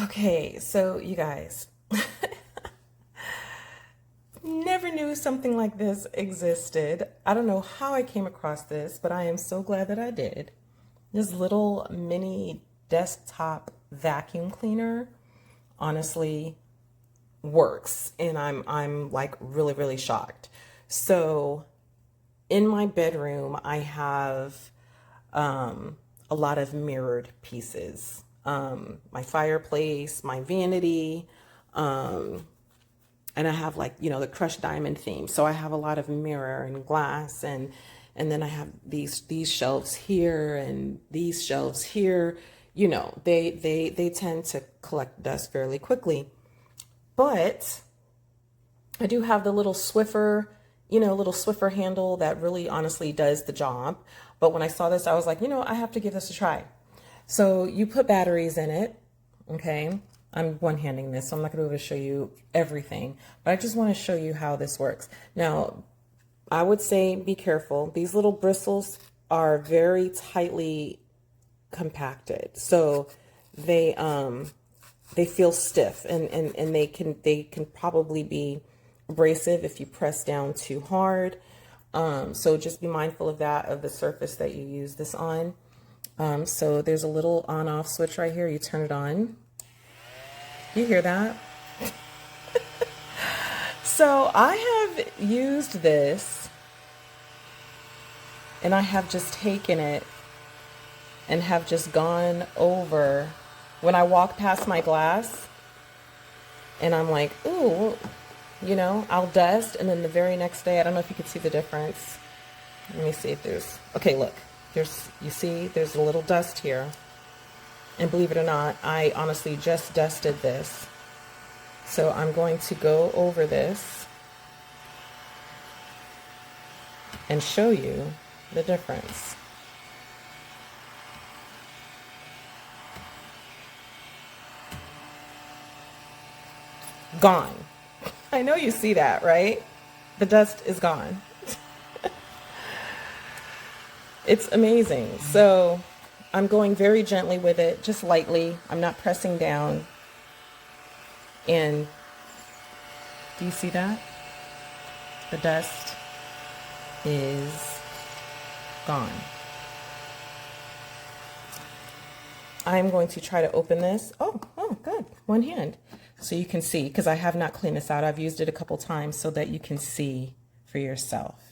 Okay, so you guys, never knew something like this existed. I don't know how I came across this, but I am so glad that I did. This little mini desktop vacuum cleaner honestly works, and I'm like really shocked. So in my bedroom, I have a lot of mirrored pieces. My fireplace, my vanity, and I have, like, you know, the crushed diamond theme. So I have a lot of mirror and glass, and then I have these shelves here and these shelves here. You know, they tend to collect dust fairly quickly. But I do have the little Swiffer, little Swiffer handle that really honestly does the job. But when I saw this, I was like, I have to give this a try. So you put batteries in it, okay? I'm one-handing this, so I'm not going to be able to show you everything, but I just want to show you how this works. Now, I would say be careful. These little bristles are very tightly compacted, so they feel stiff, and they can probably be abrasive if you press down too hard. So just be mindful of that, of the surface that you use this on. So there's a little on-off switch right here. You turn it on. You hear that? So I have used this, and I have just taken it and have just gone over when I walk past my glass, and I'm like, ooh, I'll dust, and then the very next day, I don't know if you can see the difference. Let me see if there's, okay, look, you see, there's a little dust here. And believe it or not, I honestly just dusted this. So I'm going to go over this and show you the difference. Gone. I know you see that, right? The dust is gone. It's amazing. So I'm going very gently with it, just lightly. I'm not pressing down. And do you see that? The dust is gone. I'm going to try to open this. Oh, good. One hand. So you can see, because I have not cleaned this out. I've used it a couple times so that you can see for yourself.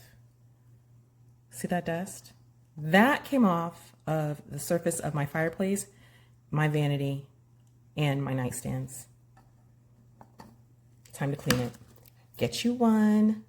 See that dust? That came off of the surface of my fireplace, my vanity, and my nightstands. Time to clean it. Get you one.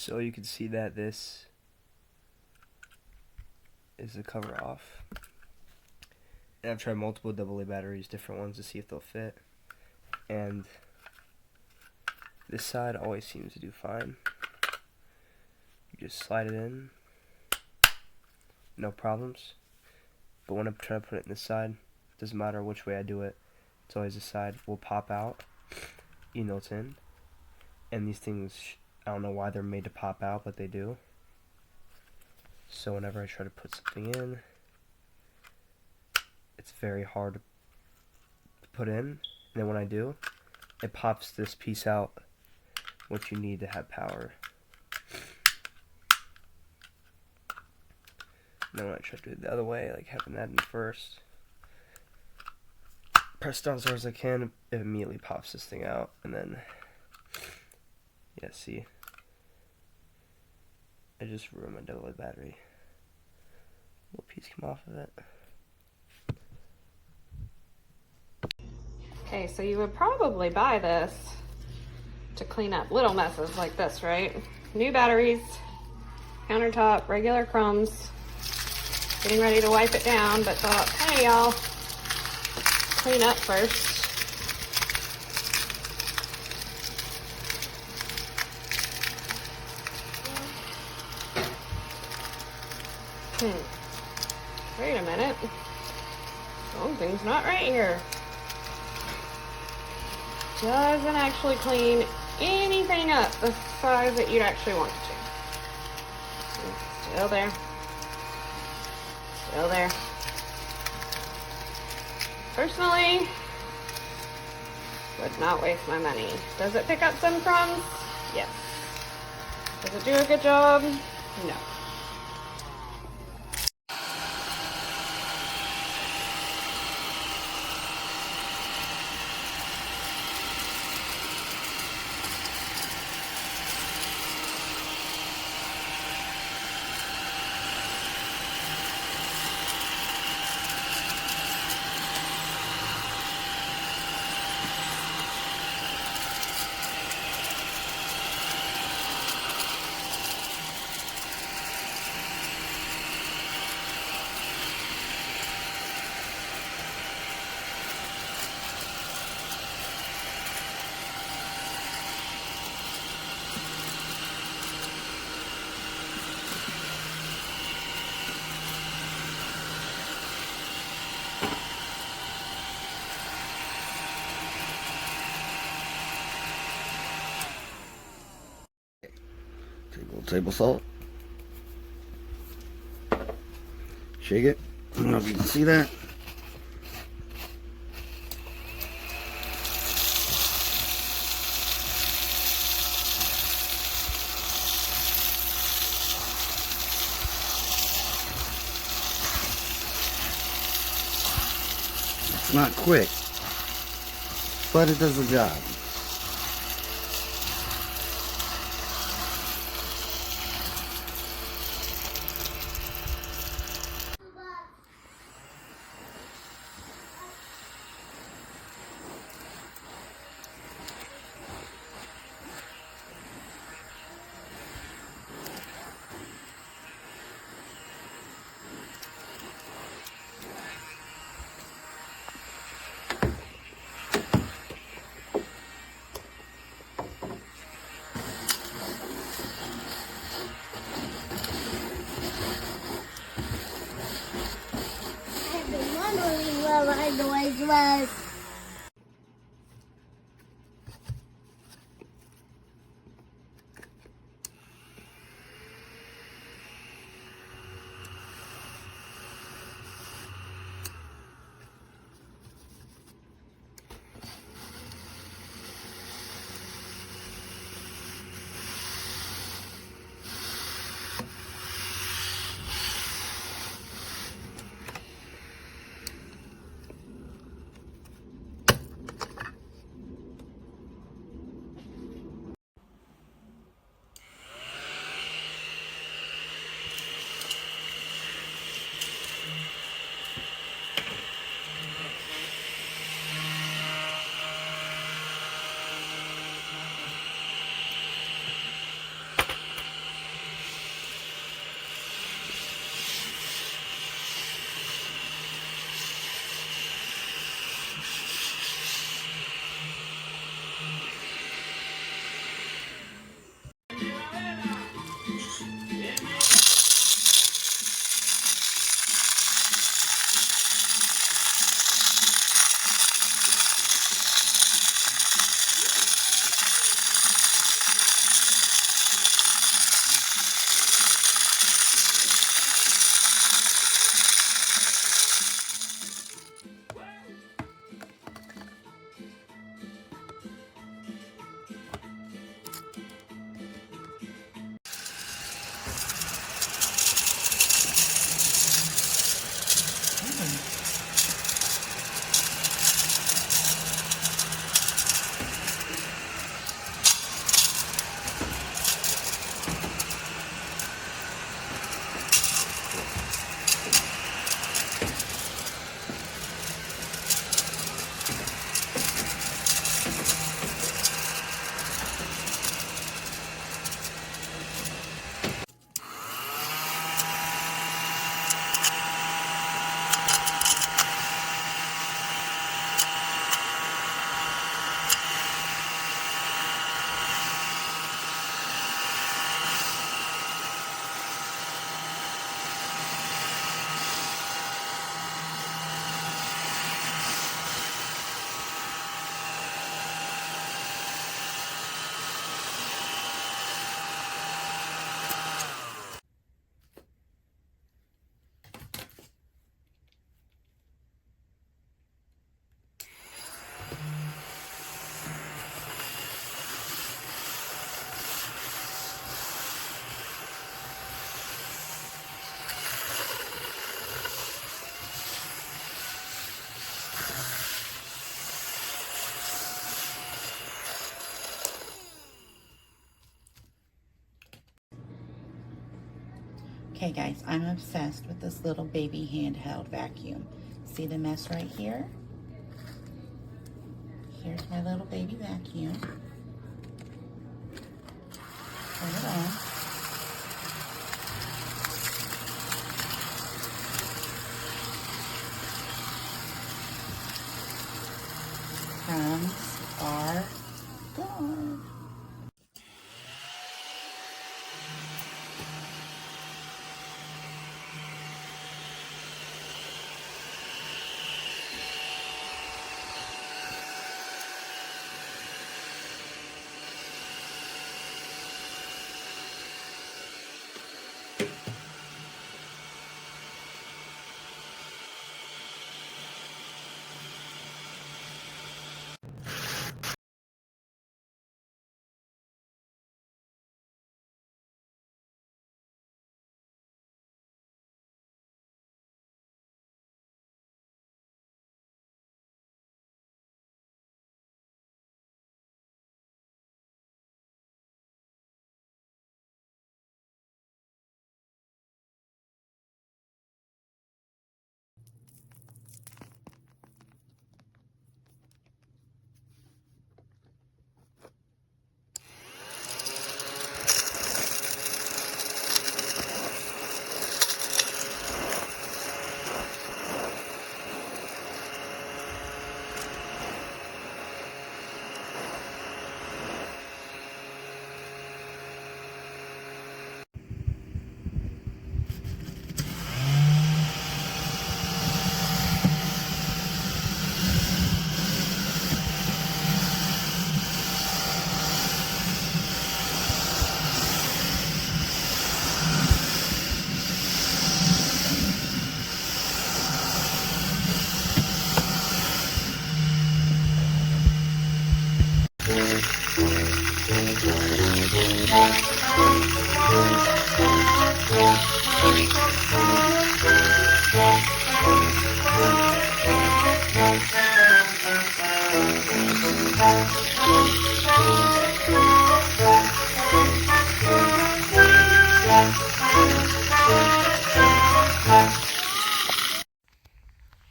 So you can see that this is the cover off. And I've tried multiple AA batteries, different ones, to see if they'll fit. And this side always seems to do fine. You just slide it in, no problems. But when I'm trying to put it in this side, doesn't matter which way I do it, it's always this side will pop out, even though it's in. And these things, I don't know why they're made to pop out, but they do. So whenever I try to put something in, it's very hard to put in. And then when I do, it pops this piece out, which you need to have power. And then when I try to do it the other way, like having that in first, press down as hard as I can, it immediately pops this thing out. And then, yeah, see, I just ruined my AA battery. Little piece came off of it. Okay, so you would probably buy this to clean up little messes like this, right? New batteries, countertop, regular crumbs, getting ready to wipe it down, but thought, hey y'all, clean up first. Wait a minute. Something's not right here. Doesn't actually clean anything up the size that you'd actually want it to. Still there. Still there. Personally, would not waste my money. Does it pick up some crumbs? Yes. Does it do a good job? No. Take a little table salt. Shake it. I don't know if you can see that. It's not quick, but it does the job. I've been wondering what my noise was. Okay guys, I'm obsessed with this little baby handheld vacuum. See the mess right here? Here's my little baby vacuum. Turn it on. Crumbs are gone.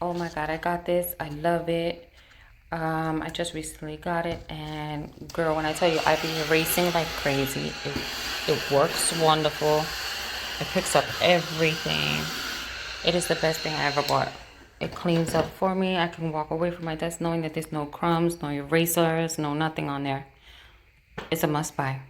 Oh my god, I got this. I love it. I just recently got it, and girl, when I tell you I've been erasing like crazy, it works wonderful. It picks up everything. It is the best thing I ever bought. It cleans up for me. I can walk away from my desk knowing that there's no crumbs, no erasers, no nothing on there. It's a must buy.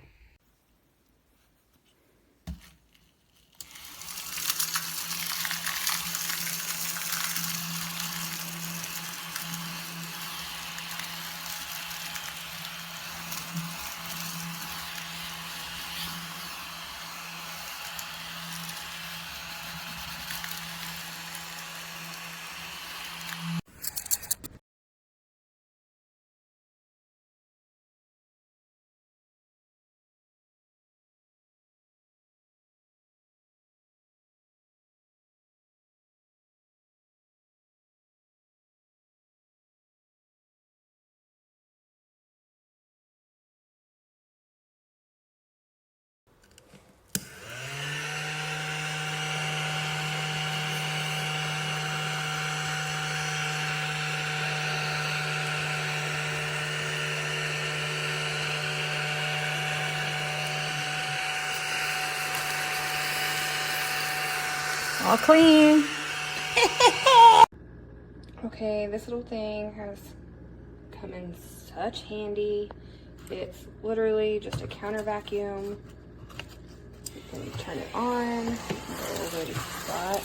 All clean. Okay, this little thing has come in such handy. It's literally just a counter vacuum. You can turn it on, go over the spot.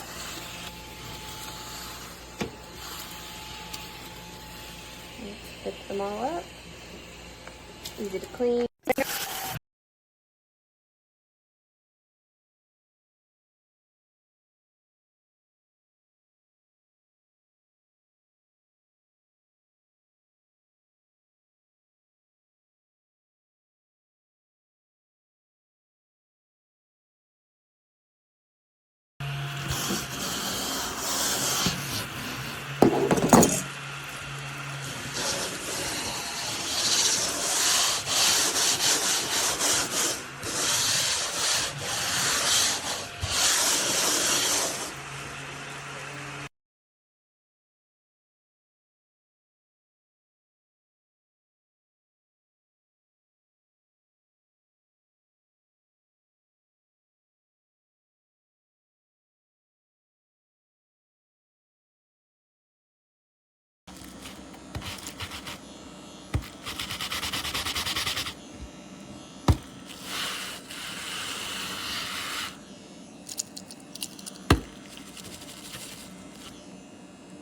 Pick them all up. Easy to clean.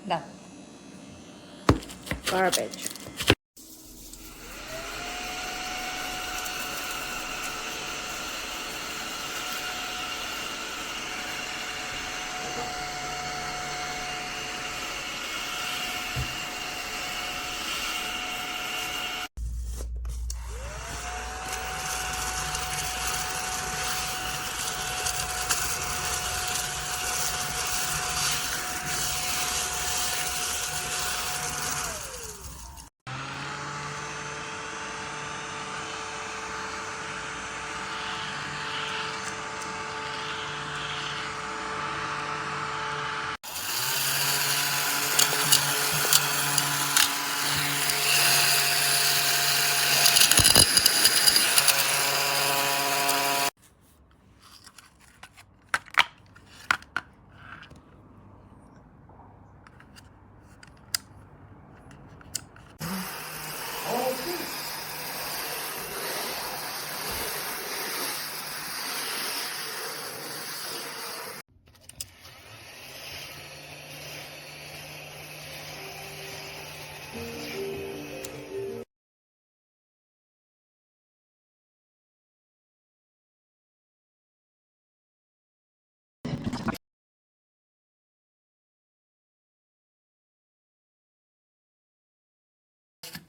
No. Garbage.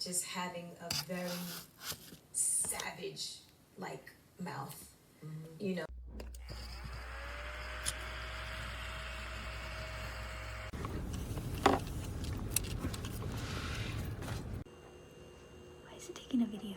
Just having a very savage like mouth, you know. Why is it taking a video?